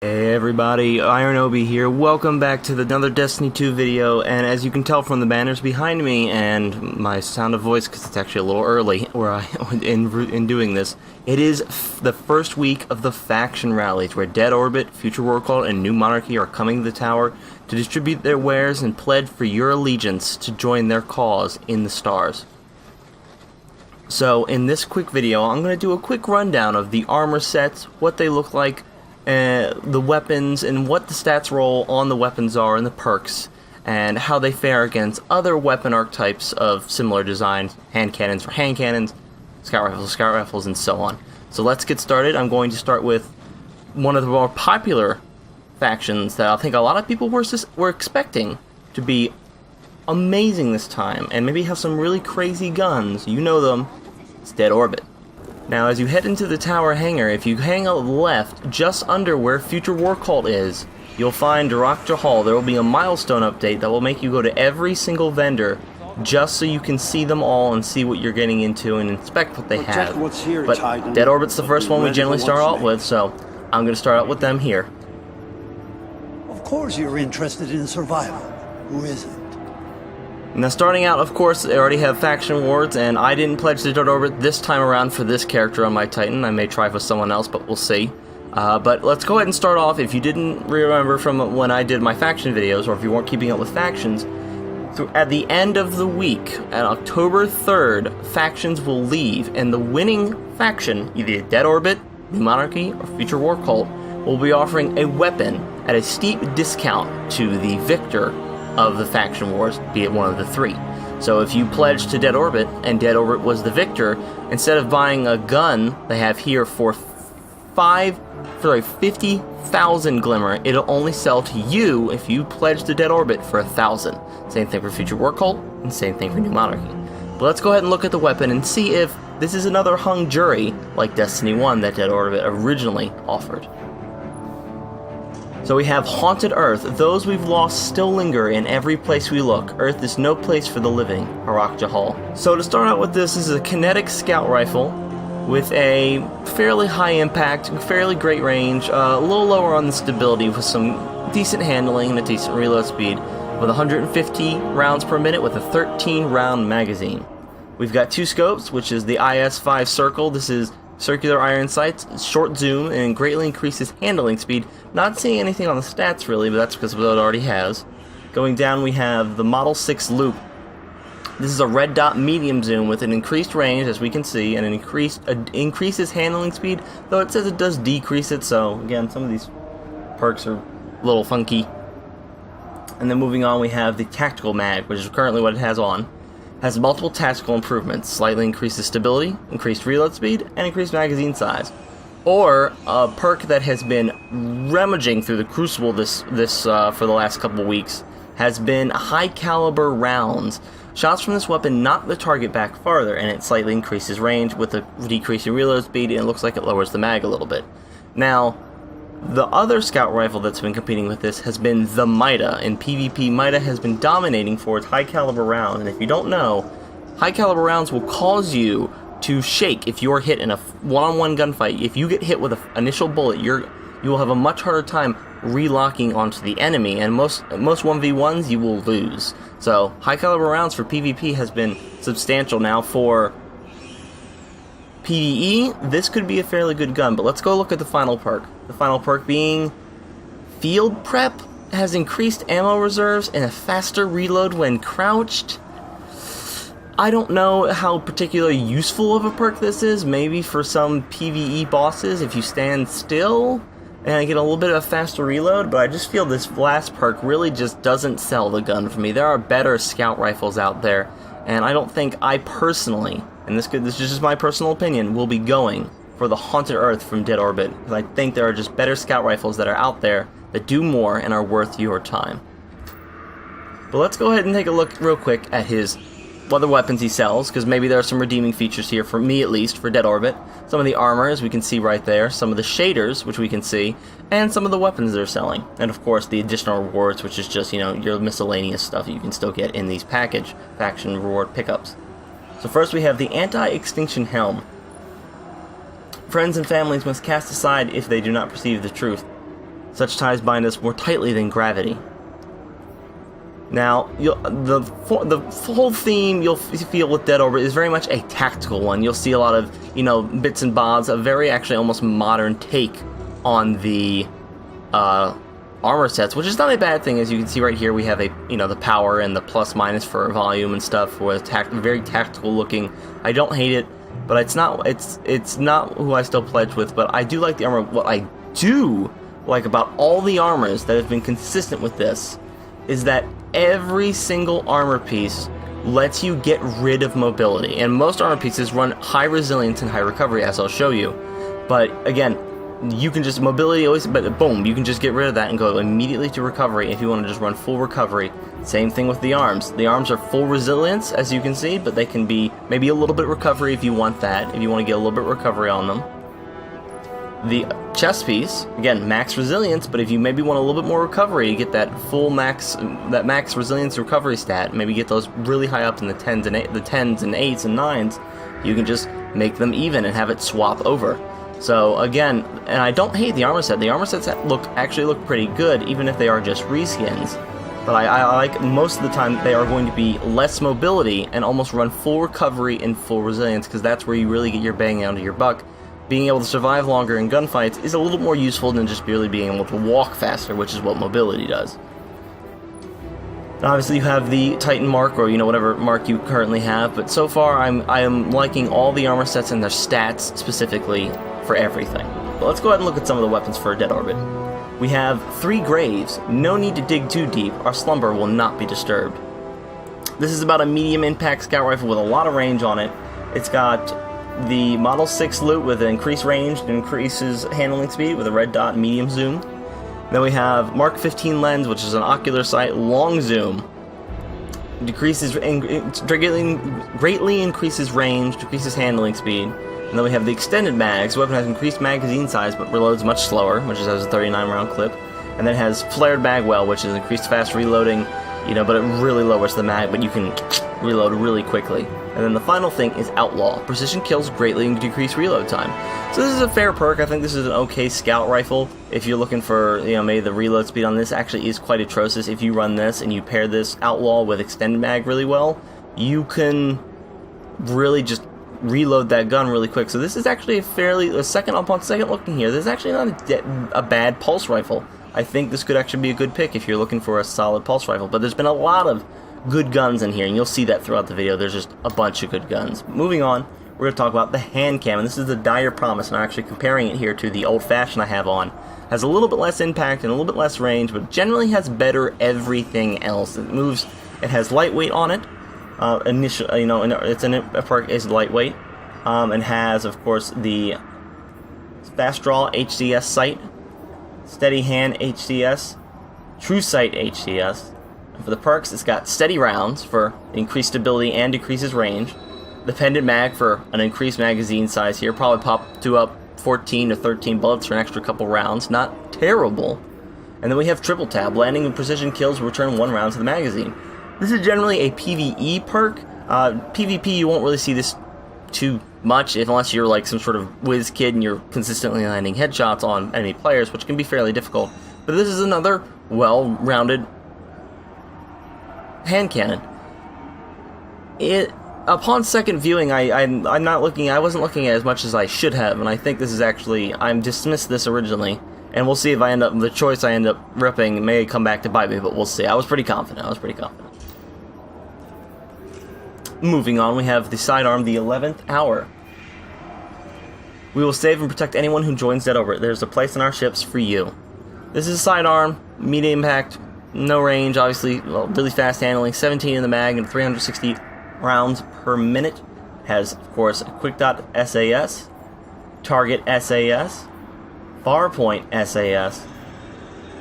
Hey everybody, Iron Obi here. Welcome back to another Destiny 2 video, and as you can tell from the banners behind me and my sound of voice, because it's actually a little early where in doing this, it is the first week of the faction rallies where Dead Orbit, Future War Cult, and New Monarchy are coming to the tower to distribute their wares and pledge for your allegiance to join their cause in the stars. So in this quick video, I'm going to do a quick rundown of the armor sets, what they look like, the weapons, and what the stats roll on the weapons are and the perks, and how they fare against other weapon archetypes of similar designs, hand cannons for hand cannons, scout rifles, and so on. So let's get started. I'm going to start with one of the more popular factions that I think a lot of people were expecting to be amazing this time, and maybe have some really crazy guns. You know them. It's Dead Orbit. Now, as you head into the tower hangar, if you hang out left, just under where Future War Cult is, you'll find Darakja Hall. There will be a milestone update that will make you go to every single vendor, just so you can see them all and see what you're getting into and inspect what they have. But Dead Orbit's the first one we generally start out with, so I'm going to start out with them here. Of course you're interested in survival. Who isn't? Now, starting out, of course, they already have faction awards, and I didn't pledge to Dead Orbit this time around for this character on my Titan. I may try for someone else, but we'll see. But let's go ahead and start off. If you didn't remember from when I did my faction videos, or if you weren't keeping up with factions, at the end of the week, on October 3rd, factions will leave, and the winning faction, either Dead Orbit, New Monarchy, or Future War Cult, will be offering a weapon at a steep discount to the victor of the faction wars, be it one of the three. So if you pledge to Dead Orbit, and Dead Orbit was the victor, instead of buying a gun they have here for 50,000 Glimmer, it'll only sell to you if you pledge to Dead Orbit for 1,000. Same thing for Future War Cult, and same thing for New Monarchy. But let's go ahead and look at the weapon and see if this is another hung jury like Destiny 1 that Dead Orbit originally offered. So we have Haunted Earth. Those we've lost still linger in every place we look. Earth is no place for the living. Darakja Hall. So to start out with, this is a kinetic scout rifle with a fairly high impact, fairly great range, a little lower on the stability with some decent handling and a decent reload speed, with 150 rounds per minute with a 13-round magazine. We've got two scopes, which is the IS-5 Circle. This is circular iron sights, short zoom, and greatly increases handling speed. Not seeing anything on the stats really, but that's because of what it already has. Going down, we have the Model 6 Loop. This is a red dot medium zoom with an increased range, as we can see, and an increases handling speed, though it says it does decrease it, so again, some of these perks are a little funky. And then moving on, we have the Tactical Mag, which is currently what it has on. Has multiple tactical improvements, slightly increases stability, increased reload speed, and increased magazine size. Or a perk that has been rummaging through the Crucible for the last couple of weeks has been high caliber rounds. Shots from this weapon knock the target back farther, and it slightly increases range with a decrease in reload speed, and it looks like it lowers the mag a little bit. Now, the other scout rifle that's been competing with this has been the Mida. In PvP, Mida has been dominating for its high caliber round, and if you don't know, high caliber rounds will cause you to shake if you're hit in a one-on-one gunfight. If you get hit with an initial bullet, you will have a much harder time relocking onto the enemy, and most 1v1s you will lose. So high caliber rounds for PvP has been substantial. Now for PvE, this could be a fairly good gun, but let's go look at the final perk. The final perk being Field Prep has increased ammo reserves and a faster reload when crouched. I don't know how particularly useful of a perk this is. Maybe for some PvE bosses, if you stand still and get a little bit of a faster reload, but I just feel this last perk really just doesn't sell the gun for me. There are better scout rifles out there, and I don't think I personally, and this is just my personal opinion, will be going for the Haunted Earth from Dead Orbit, because I think there are just better scout rifles that are out there that do more and are worth your time. But let's go ahead and take a look real quick at his other weapons he sells, because maybe there are some redeeming features here, for me at least, for Dead Orbit. Some of the armor, as we can see right there, some of the shaders, which we can see, and some of the weapons they're selling. And of course the additional rewards, which is just, your miscellaneous stuff you can still get in these faction reward pickups. So first we have the Anti-Extinction Helm. Friends and families must cast aside if they do not perceive the truth. Such ties bind us more tightly than gravity. Now, the whole theme you'll feel with Dead Orbit is very much a tactical one. You'll see a lot of, you know, bits and bobs, a very actually almost modern take on the armor sets, which is not a bad thing. As you can see right here, we have a, you know, the power and the plus minus for volume and stuff, with very tactical looking. I don't hate it, but it's not who I still pledge with. But I do like the armor. What I do like about all the armors that have been consistent with this is that every single armor piece lets you get rid of mobility, and most armor pieces run high resilience and high recovery, as I'll show you. But again, you can just mobility always, but boom, you can just get rid of that and go immediately to recovery if you want to just run full recovery. Same thing with the arms. The arms are full resilience, as you can see, but they can be maybe a little bit recovery if you want that, if you want to get a little bit recovery on them. The chest piece, again, max resilience, but if you maybe want a little bit more recovery to get that full max resilience recovery stat, maybe get those really high up in the 10s and 8s and 9s, you can just make them even and have it swap over. So again, and I don't hate the armor set. The armor sets actually look pretty good, even if they are just reskins. But I like most of the time they are going to be less mobility and almost run full recovery and full resilience, because that's where you really get your bang out of your buck. Being able to survive longer in gunfights is a little more useful than just merely being able to walk faster, which is what mobility does. And obviously you have the Titan mark, or, you know, whatever mark you currently have, but so far I am liking all the armor sets and their stats specifically for everything. But let's go ahead and look at some of the weapons for Dead Orbit. We have 3 graves. No need to dig too deep. Our slumber will not be disturbed. This is about a medium impact scout rifle with a lot of range on it. It's got the Model 6 loot with an increased range and increases handling speed with a red dot and medium zoom. Then we have Mark 15 lens, which is an ocular sight, long zoom. Greatly increases range, decreases handling speed. And then we have the extended mags. The weapon has increased magazine size but reloads much slower, which has a 39 round clip. And then it has flared magwell, which is increased fast reloading, you know, but it really lowers the mag, but you can reload really quickly. And then the final thing is Outlaw. Precision kills greatly decrease reload time. So this is a fair perk. I think this is an okay scout rifle. If you're looking for, you know, maybe the reload speed on this actually is quite atrocious. If you run this and you pair this Outlaw with extended mag really well, you can really just reload that gun really quick. So this is actually upon second looking here, this is actually not a bad pulse rifle. I think this could actually be a good pick if you're looking for a solid pulse rifle. But there's been a lot of good guns in here, and you'll see that throughout the video. There's just a bunch of good guns. Moving on, we're going to talk about the hand cannon. This is the Dire Promise, and I'm actually comparing it here to the old-fashioned I have on. Has a little bit less impact and a little bit less range, but generally has better everything else. It has lightweight on it. Initially, you know, a perk is lightweight, and has, of course, the fast draw HDS sight, steady hand HDS, true sight HDS. And for the perks, it's got steady rounds for increased stability and decreases range. The pendant mag for an increased magazine size here, probably pop to up 14 to 13 bullets for an extra couple rounds. Not terrible. And then we have triple tab. Landing and precision kills will return 1 round to the magazine. This is generally a PvE perk. PvP, you won't really see this too much unless you're like some sort of whiz kid and you're consistently landing headshots on enemy players, which can be fairly difficult. But this is another well-rounded hand cannon. Upon second viewing, I wasn't looking at it as much as I should have, and I think this is actually, I'm dismissed this originally, and we'll see if the choice I end up ripping may come back to bite me, but we'll see. I was pretty confident. Moving on, we have the sidearm, the 11th Hour. We will save and protect anyone who joins Dead Orbit. There's a place on our ships for you. This is a sidearm, medium impact, no range, obviously, really fast handling, 17 in the mag and 360 rounds per minute. Has, of course, a quick dot SAS, target SAS, farpoint SAS,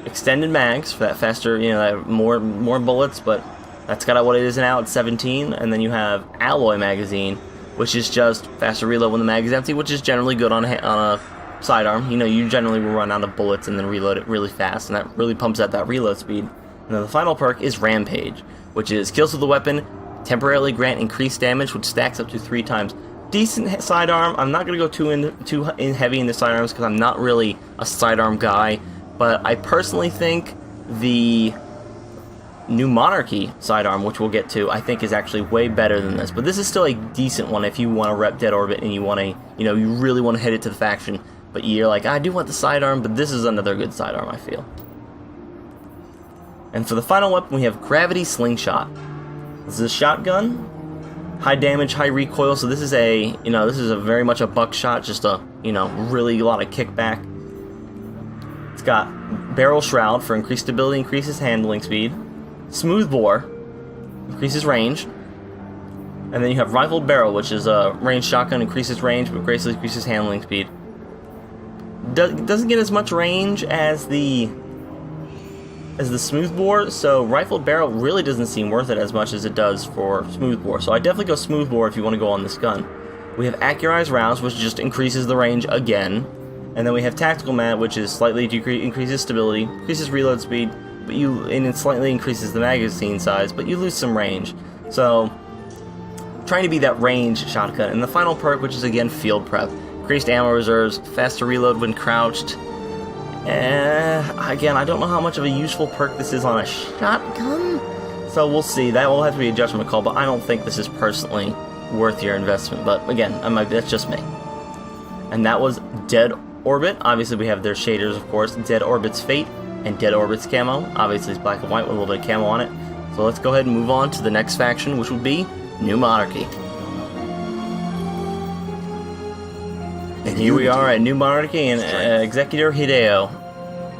extended mags for that faster, you know, that more bullets, but that's kind of what it is now at 17. And then you have alloy magazine, which is just faster reload when the mag is empty, which is generally good on a sidearm. You know, you generally will run out of bullets and then reload it really fast, and that really pumps out that reload speed. And then the final perk is Rampage, which is kills with the weapon, temporarily grant increased damage, which stacks up to 3 times. Decent sidearm. I'm not going to go too heavy into sidearms because I'm not really a sidearm guy, But I personally think the New Monarchy sidearm, which we'll get to, I think is actually way better than this. But this is still a decent one if you want to rep Dead Orbit and you want to, you really want to hit it to the faction. But you're like, I do want the sidearm, but this is another good sidearm, I feel. And for the final weapon, we have Gravity Slingshot. This is a shotgun. High damage, high recoil, so this is this is a very much a buckshot, just a, really a lot of kickback. It's got Barrel Shroud for increased stability, increases handling speed. Smooth Bore, increases range. And then you have Rifled Barrel, which is a ranged shotgun, increases range, but greatly increases handling speed. Doesn't get as much range as the Smooth Bore, so Rifled Barrel really doesn't seem worth it as much as it does for Smooth Bore. So I definitely go Smooth Bore if you want to go on this gun. We have Accurized Rounds, which just increases the range again. And then we have Tactical Mat, which is slightly increases stability, increases reload speed, and it slightly increases the magazine size, but you lose some range. So, trying to be that range shotgun. And the final perk, which is again Field Prep. Increased ammo reserves, faster reload when crouched. Again, I don't know how much of a useful perk this is on a shotgun, so we'll see. That will have to be a judgment call, but I don't think this is personally worth your investment. But again, that's just me. And that was Dead Orbit. Obviously, we have their shaders, of course. Dead Orbit's Fate and Dead Orbit's camo. Obviously, it's black and white with a little bit of camo on it. So let's go ahead and move on to the next faction, which would be New Monarchy. And here we are at New Monarchy and Executor Hideo.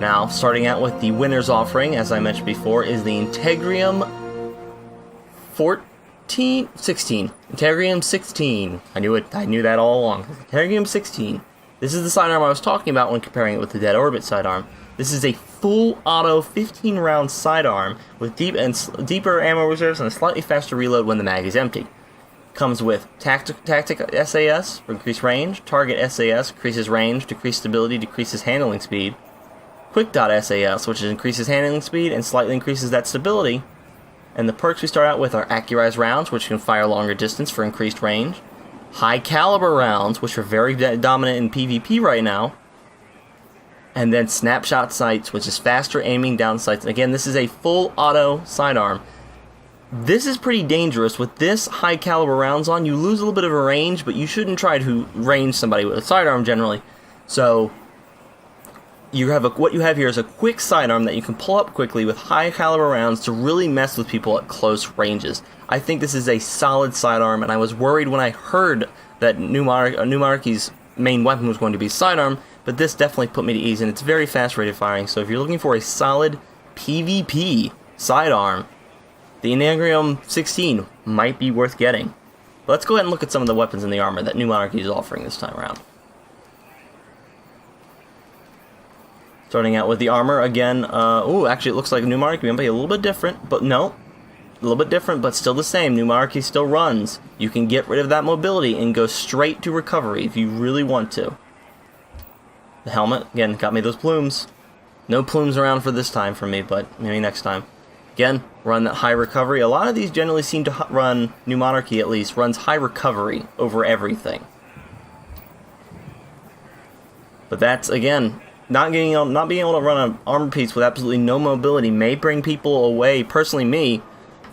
Now, starting out with the winner's offering, as I mentioned before, is the Integrium 16. Integrium 16. I knew that all along. Integrium 16. This is the sidearm I was talking about when comparing it with the Dead Orbit sidearm. This is a full auto 15-round sidearm with deeper ammo reserves and a slightly faster reload when the mag is empty. Comes with Tactic SAS for increased range, Target SAS increases range, decreased stability, decreases handling speed, Quick Dot SAS, which increases handling speed and slightly increases that stability. And the perks we start out with are Accurized Rounds, which can fire longer distance for increased range, High Caliber Rounds, which are very dominant in PvP right now, and then Snapshot Sights, which is faster aiming down sights. Again, this is a full auto sidearm. This is pretty dangerous. With this high caliber rounds on, you lose a little bit of a range, but you shouldn't try to range somebody with a sidearm generally. So what you have here is a quick sidearm that you can pull up quickly with high caliber rounds to really mess with people at close ranges. I think this is a solid sidearm, and I was worried when I heard that New Monarchy's main weapon was going to be sidearm, but this definitely put me to ease, and it's very fast rate of firing. So if you're looking for a solid PvP sidearm, the Integrium 16 might be worth getting. But let's go ahead and look at some of the weapons and the armor that New Monarchy is offering this time around. Starting out with the armor, again, actually it looks like New Monarchy might be a little bit different, but no. A little bit different, but still the same. New Monarchy still runs. You can get rid of that mobility and go straight to recovery if you really want to. The helmet, again, got me those plumes. No plumes around for this time for me, but maybe next time. Again, run that high recovery. A lot of these generally seem to run, New Monarchy at least, runs high recovery over everything. But that's, again, not being able to run an armor piece with absolutely no mobility may bring people away, personally me,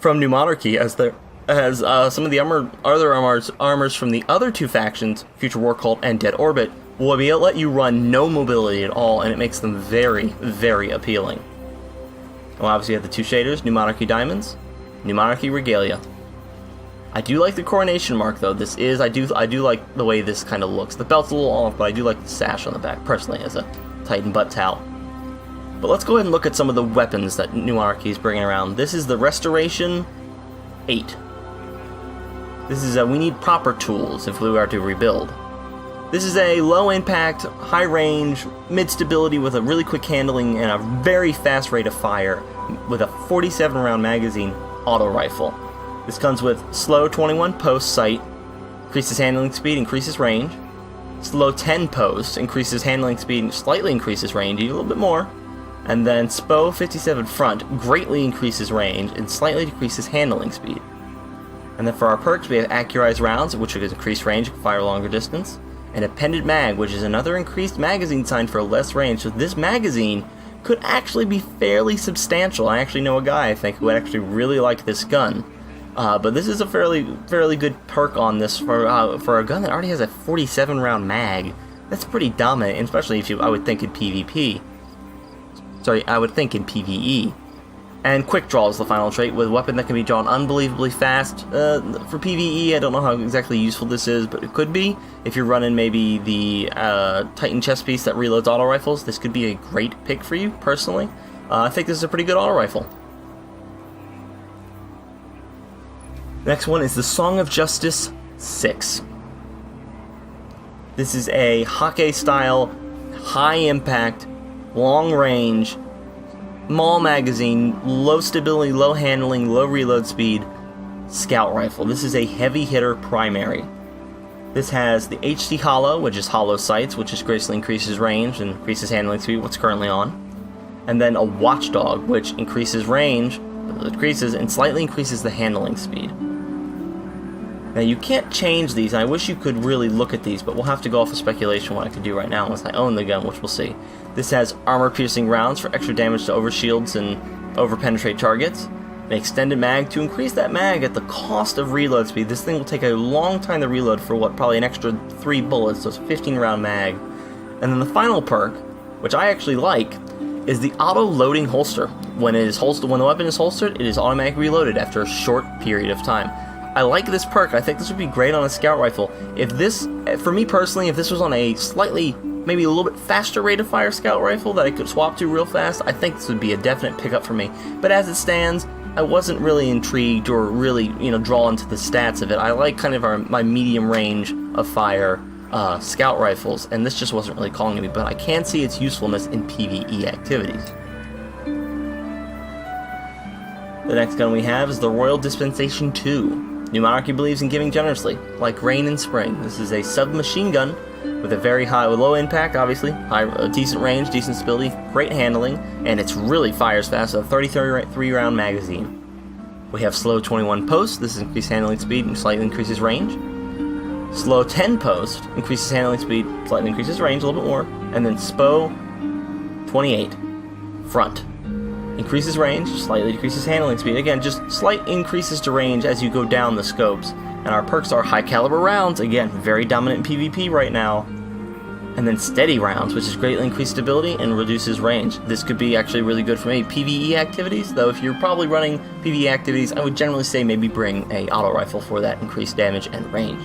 from New Monarchy, as some of the other armors from the other two factions, Future War Cult and Dead Orbit, will be able to let you run no mobility at all, and it makes them very, very appealing. Well, obviously you have the two shaders, New Monarchy Diamonds, New Monarchy Regalia. I do like the coronation mark though. I do like the way this kind of looks. The belt's a little off, but I do like the sash on the back, personally, as a Titan butt towel. But let's go ahead and look at some of the weapons that New Monarchy is bringing around. This is the Restoration 8. This is we need proper tools if we are to rebuild. This is a low impact, high range, mid stability with a really quick handling and a very fast rate of fire with a 47 round magazine auto rifle. This comes with slow 21 post sight, increases handling speed, increases range. Slow 10 post, increases handling speed, slightly increases range, even a little bit more. And then SPO 57 front, greatly increases range and slightly decreases handling speed. And then for our perks, we have Accurized Rounds, which will increase range, fire longer distance. And Appended Mag, which is another increased magazine size for less range. So this magazine could actually be fairly substantial. I actually know a guy, I think, who would actually really like this gun. But this is a fairly good perk on this for a gun that already has a 47 round mag. That's pretty dominant, especially if I would think in PvP. Sorry, I would think in PvE. And quick draw is the final trait, with a weapon that can be drawn unbelievably fast. For PvE, I don't know how exactly useful this is, but it could be. If you're running maybe the Titan chest piece that reloads auto rifles, this could be a great pick for you, personally. I think this is a pretty good auto rifle. Next one is the Song of Justice 6. This is a Hake-style, high-impact, long-range, small magazine, low stability, low handling, low reload speed scout rifle. This is a heavy hitter primary. This has the HC Hollow, which is hollow sights, which just greatly increases range and increases handling speed, what's currently on. And then a Watchdog, which increases range, decreases, and slightly increases the handling speed. Now you can't change these, and I wish you could really look at these, but we'll have to go off of speculation what I can do right now unless I own the gun, which we'll see. This has armor-piercing rounds for extra damage to overshields and over-penetrate targets. An extended mag to increase that mag at the cost of reload speed. This thing will take a long time to reload for what, probably an extra 3 bullets, so it's a 15 round mag. And then the final perk, which I actually like, is the auto-loading holster. When the weapon is holstered, it is automatically reloaded after a short period of time. I like this perk. I think this would be great on a scout rifle. If this, for me personally, if this was on a slightly, maybe a little bit faster rate of fire scout rifle that I could swap to real fast, I think this would be a definite pickup for me. But as it stands, I wasn't really intrigued or really, drawn to the stats of it. I like kind of my medium range of fire scout rifles, and this just wasn't really calling to me, but I can see its usefulness in PvE activities. The next gun we have is the Royal Dispensation 2. New Monarchy believes in giving generously, like rain in spring. This is a submachine gun with with low impact, obviously, decent range, decent stability, great handling, and it really fires fast with a 33 round magazine. We have slow 21 post. This is increased handling speed and slightly increases range. Slow 10 post increases handling speed, slightly increases range a little bit more, and then SPO 28 front. Increases range, slightly decreases handling speed. Again, just slight increases to range as you go down the scopes. And our perks are high caliber rounds, again, very dominant in PvP right now. And then steady rounds, which is greatly increased stability and reduces range. This could be actually really good for maybe PvE activities, though if you're probably running PvE activities, I would generally say maybe bring a auto rifle for that increased damage and range.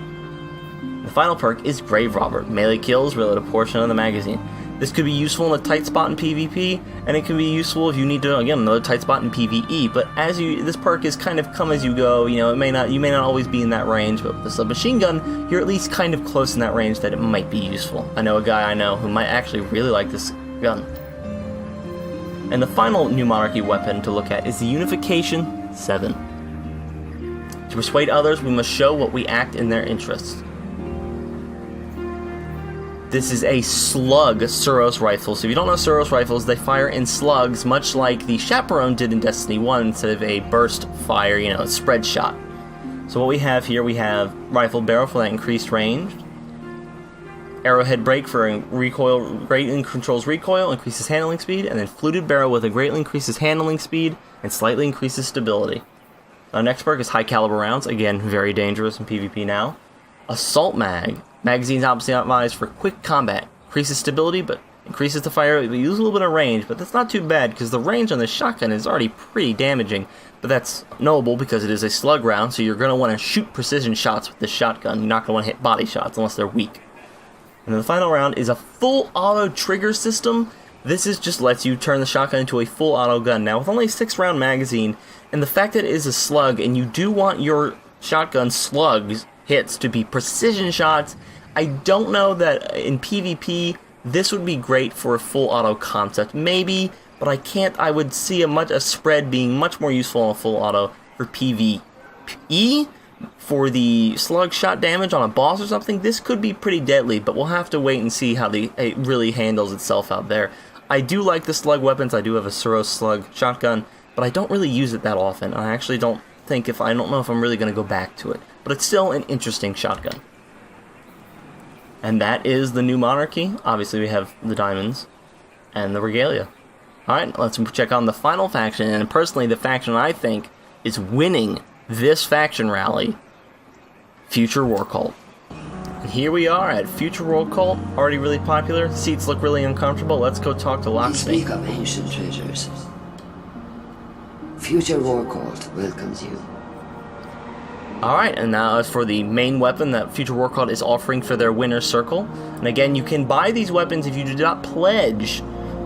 The final perk is Grave Robber. Melee kills reload a portion of the magazine. This could be useful in a tight spot in PvP, and it can be useful if you need to, again, another tight spot in PvE. But this perk is kind of come as you go. You may not always be in that range, but with the submachine gun, you're at least kind of close in that range that it might be useful. I know a guy I know who might actually really like this gun. And the final New Monarchy weapon to look at is the Unification 7. To persuade others, we must show what we act in their interests. This is a slug Suros rifle. So if you don't know Suros rifles, they fire in slugs, much like the Chaperone did in Destiny 1 instead of a burst fire, spread shot. So what we have here, we have rifle barrel for that increased range, arrowhead brake for recoil, greatly controls recoil, increases handling speed, and then fluted barrel with a greatly increases handling speed and slightly increases stability. Our next perk is high caliber rounds, again very dangerous in PvP now. Assault mag. Magazine's obviously optimized for quick combat. Increases stability, but increases the fire rate. We lose a little bit of range, but that's not too bad because the range on this shotgun is already pretty damaging. But that's knowable because it is a slug round, so you're going to want to shoot precision shots with this shotgun. You're not going to want to hit body shots unless they're weak. And then the final round is a full auto trigger system. This just lets you turn the shotgun into a full auto gun. Now, with only a 6-round magazine, and the fact that it is a slug, and you do want your shotgun slugs hits to be precision shots, I don't know that in PvP this would be great for a full auto concept. Maybe, but I would see a spread being much more useful on a full auto for PvE. For the slug shot damage on a boss or something, this could be pretty deadly, but we'll have to wait and see how it really handles itself out there. I do like the slug weapons. I do have a Suros slug shotgun, but I don't really use it that often. I actually don't know if I'm really going to go back to it. But it's still an interesting shotgun. And that is the New Monarchy. Obviously we have the diamonds and the regalia. Alright, let's check on the final faction, and personally the faction I think is winning this faction rally, Future War Cult. And here we are at Future War Cult, already really popular, seats look really uncomfortable, let's go talk to Locksmith. Speak up, ancient treasures. Future War Cult welcomes you. Alright, and now as for the main weapon that Future War Cult is offering for their winner's circle, and again, you can buy these weapons if you do not pledge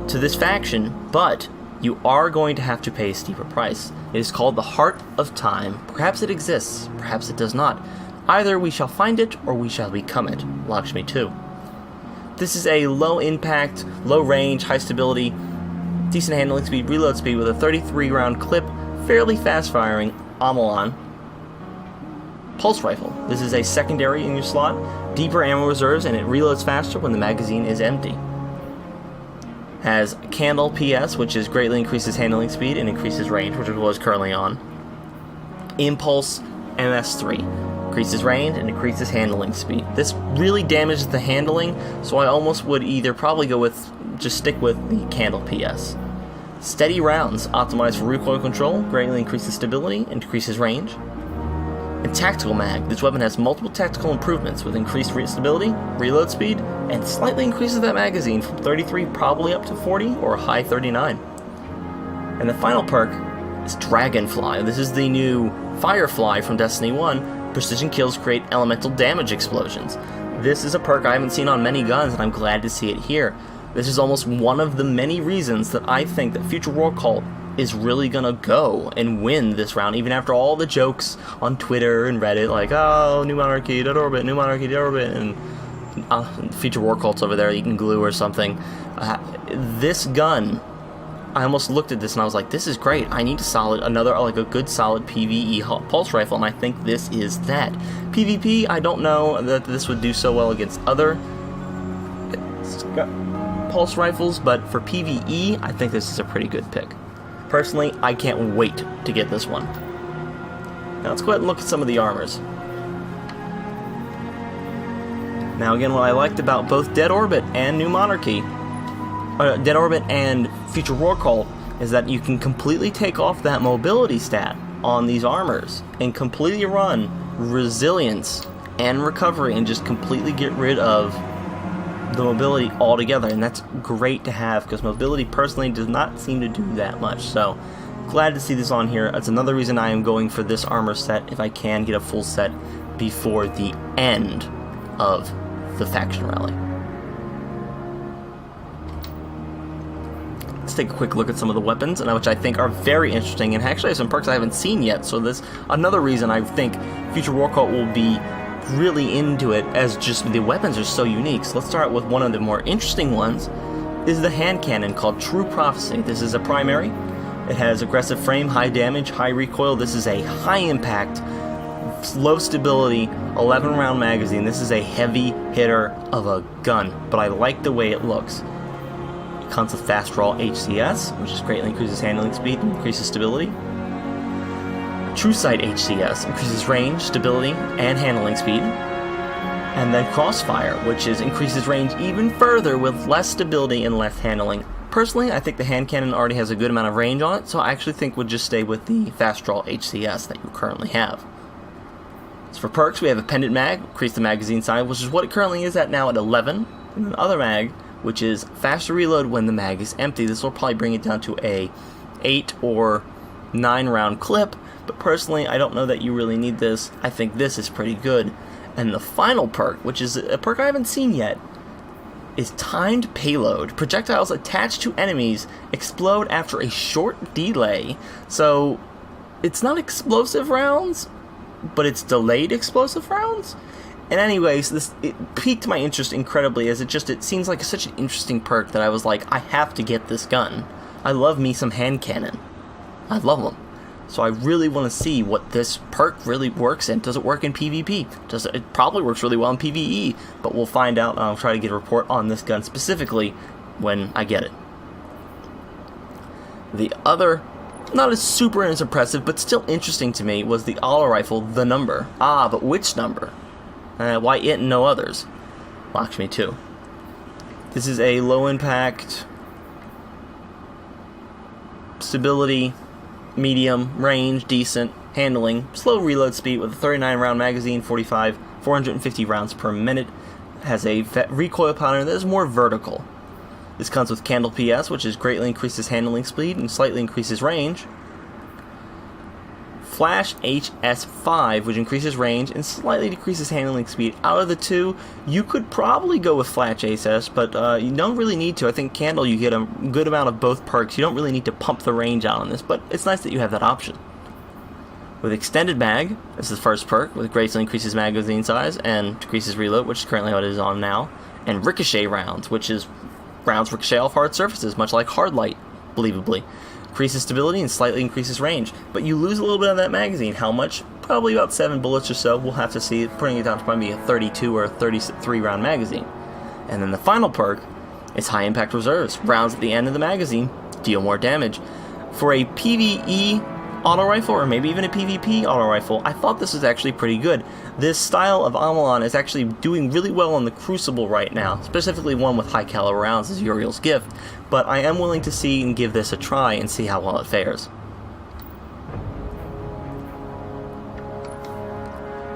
to this faction, but you are going to have to pay a steeper price. It is called the Heart of Time. Perhaps it exists, perhaps it does not. Either we shall find it, or we shall become it. Lakshmi 2. This is a low impact, low range, high stability, decent handling speed, reload speed with a 33 round clip, fairly fast firing Amalan pulse rifle. This is a secondary in your slot, deeper ammo reserves, and it reloads faster when the magazine is empty. Has Candle PS, which is greatly increases handling speed and increases range, which is what is currently on. Impulse MS3, increases range and increases handling speed. This really damages the handling, so I almost would either probably go with, just stick with the Candle PS. Steady rounds, optimized for recoil control, greatly increases stability and decreases range. And Tactical Mag, this weapon has multiple tactical improvements with increased stability, reload speed, and slightly increases that magazine from 33 probably up to 40 or a high 39. And the final perk is Dragonfly. This is the new Firefly from Destiny 1. Precision kills create elemental damage explosions. This is a perk I haven't seen on many guns, and I'm glad to see it here. This is almost one of the many reasons that I think that Future War Cult is really gonna go and win this round, even after all the jokes on Twitter and Reddit, like, oh, New Monarchy, dead orbit, New Monarchy, dead orbit, and Future War Cult's over there eating glue or something. This gun, I almost looked at this and I was like, this is great. I need a good solid PvE pulse rifle, and I think this is that. PvP, I don't know that this would do so well against other pulse rifles, but for PvE, I think this is a pretty good pick. Personally, I can't wait to get this one. Now let's go ahead and look at some of the armors. Now again, what I liked about both Dead Orbit and New Monarchy, Dead Orbit and Future War Cult, is that you can completely take off that mobility stat on these armors and completely run resilience and recovery and just completely get rid of the mobility altogether, and that's great to have because mobility personally does not seem to do that much. So glad to see this on here. That's another reason I am going for this armor set if I can get a full set before the end of the faction rally. Let's take a quick look at some of the weapons, which I think are very interesting and actually have some perks I haven't seen yet. So this another reason I think Future War Cult will be really into it, as just the weapons are so unique. So let's start with one of the more interesting ones, is the hand cannon called True Prophecy. This is a primary. It has aggressive frame, high damage, high recoil. This is a high impact, low stability, 11 round magazine. This is a heavy hitter of a gun, but I like the way it looks. It comes with fast draw HCS, which is greatly increases handling speed and increases stability. True Sight HCS increases range, stability, and handling speed. And then Crossfire, which increases range even further with less stability and less handling. Personally, I think the hand cannon already has a good amount of range on it, so I actually think we'll just stay with the Fast Draw HCS that you currently have. So for perks, we have a Pendant Mag, increase the magazine size, which is what it currently is at now at 11. And then other mag, which is faster reload when the mag is empty. This will probably bring it down to a 8 or 9 round clip. But personally, I don't know that you really need this. I think this is pretty good. And the final perk, which is a perk I haven't seen yet, is Timed Payload. Projectiles attached to enemies explode after a short delay. So, it's not explosive rounds, but it's delayed explosive rounds? And anyways, it piqued my interest incredibly, as it seems like such an interesting perk that I was like, I have to get this gun. I love me some hand cannon. I love them. So I really want to see what this perk really works in. Does it work in PvP? It probably works really well in PvE, but we'll find out, and I'll try to get a report on this gun specifically when I get it. The other, not as super as impressive, but still interesting to me, was the auto rifle, The Number. Ah, but which number? Why it and no others? Lakshmi 2. This is a low impact, stability, medium, range, decent, handling, slow reload speed with a 39 round magazine, 450 rounds per minute, has a recoil pattern that is more vertical. This comes with Candle PS, which is greatly increases handling speed and slightly increases range. Flash HS5, which increases range and slightly decreases handling speed. Out of the two, you could probably go with Flash HS, but you don't really need to. I think Candle, you get a good amount of both perks. You don't really need to pump the range out on this, but it's nice that you have that option. With Extended Mag, this is the first perk, with greatly increases magazine size and decreases reload, which is currently what it is on now. And Ricochet rounds, which is rounds ricochet off hard surfaces, much like Hard Light, believably. Increases stability and slightly increases range, but you lose a little bit of that magazine. How much? Probably about 7 bullets or so. We'll have to see, putting it down to probably a 32 or 33 round magazine. And then the final perk is High Impact Reserves. Rounds at the end of the magazine deal more damage. For a PvE auto rifle, or maybe even a PvP auto rifle, I thought this was actually pretty good. This style of Amalon is actually doing really well on the Crucible right now, specifically one with high caliber rounds as Uriel's gift, but I am willing to see and give this a try and see how well it fares.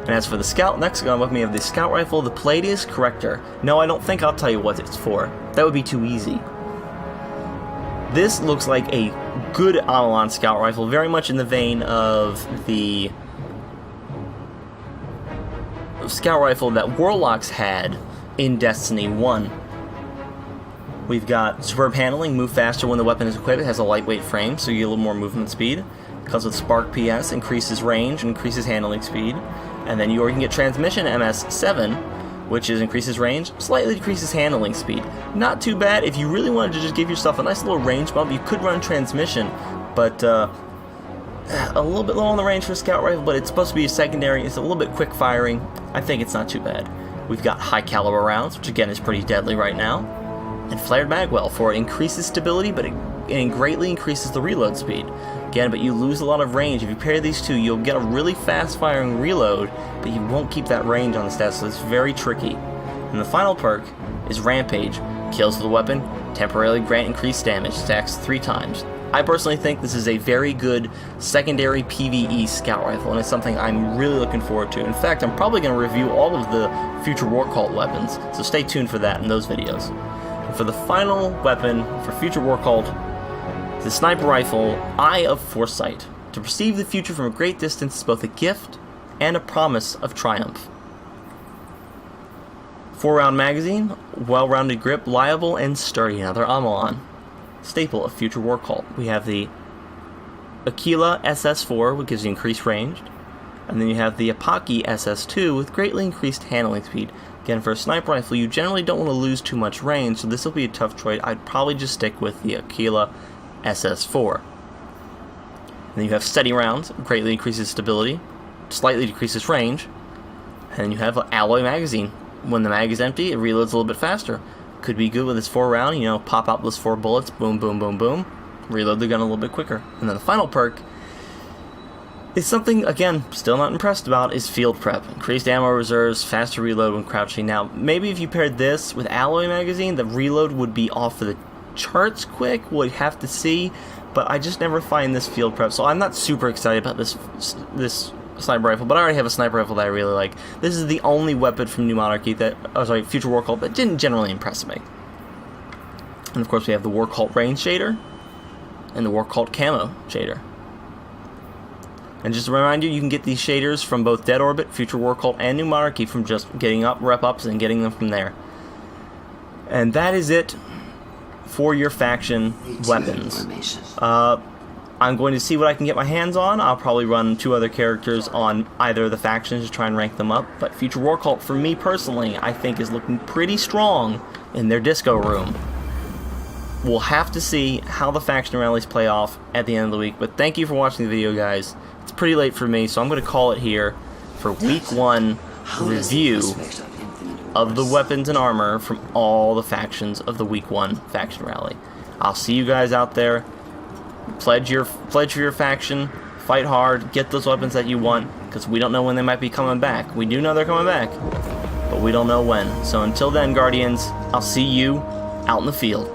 And as for the Scout, next on with me have the Scout Rifle, the Palladius Corrector. No, I don't think I'll tell you what it's for. That would be too easy. This looks like a good Amalon Scout Rifle, very much in the vein of the Scout Rifle that Warlocks had in Destiny 1. We've got superb handling, move faster when the weapon is equipped. It has a lightweight frame, so you get a little more movement speed. It comes with Spark PS, increases range, increases handling speed. And then you can get Transmission MS7, which is increases range, slightly decreases handling speed. Not too bad. If you really wanted to just give yourself a nice little range bump, you could run Transmission, but a little bit low on the range for a Scout Rifle, but it's supposed to be a secondary. It's a little bit quick firing. I think it's not too bad. We've got high caliber rounds, which again is pretty deadly right now. And Flared Magwell for it increases stability, but it greatly increases the reload speed. Again, but you lose a lot of range. If you pair these two, you'll get a really fast firing reload, but you won't keep that range on the stats, so it's very tricky. And the final perk is Rampage. Kills with the weapon, temporarily grant increased damage, stacks 3 times. I personally think this is a very good secondary PvE Scout Rifle, and it's something I'm really looking forward to. In fact, I'm probably going to review all of the future War Cult weapons, so stay tuned for that in those videos. And for the final weapon for future War Cult, the Sniper Rifle, Eye of Foresight. To perceive the future from a great distance is both a gift and a promise of triumph. 4-round magazine, well-rounded grip, liable and sturdy. Another Amalon. Staple of future War Cult. We have the Aquila SS4, which gives you increased range. And then you have the Apaki SS2 with greatly increased handling speed. Again, for a sniper rifle, you generally don't want to lose too much range, so this will be a tough choice. I'd probably just stick with the Aquila SS4. And then you have steady rounds, greatly increases stability, slightly decreases range. And then you have an alloy magazine. When the mag is empty, it reloads a little bit faster. Could be good with this 4-round, pop out those 4 bullets, boom, boom, boom, boom. Reload the gun a little bit quicker. And then the final perk is something, again, still not impressed about, is Field Prep. Increased ammo reserves, faster reload when crouching. Now, maybe if you paired this with alloy magazine, the reload would be off of the charts quick. We'll have to see, but I just never find this Field Prep, so I'm not super excited about this sniper rifle, but I already have a sniper rifle that I really like. This is the only weapon from New Monarchy Future War Cult that didn't generally impress me. And of course we have the War Cult range shader and the War Cult camo shader. And just to remind you, you can get these shaders from both Dead Orbit, Future War Cult, and New Monarchy from just getting rep ups and getting them from there. And that is it for your faction weapons. I'm going to see what I can get my hands on. I'll probably run 2 other characters on either of the factions to try and rank them up. But Future War Cult, for me personally, I think is looking pretty strong in their disco room. We'll have to see how the faction rallies play off at the end of the week. But thank you for watching the video, guys. It's pretty late for me, so I'm going to call it here for Week 1 review of the weapons and armor from all the factions of the Week 1 faction rally. I'll see you guys out there. Pledge for your faction, fight hard, get those weapons that you want, because we don't know when they might be coming back. We do know they're coming back, but we don't know when. So until then, Guardians, I'll see you out in the field.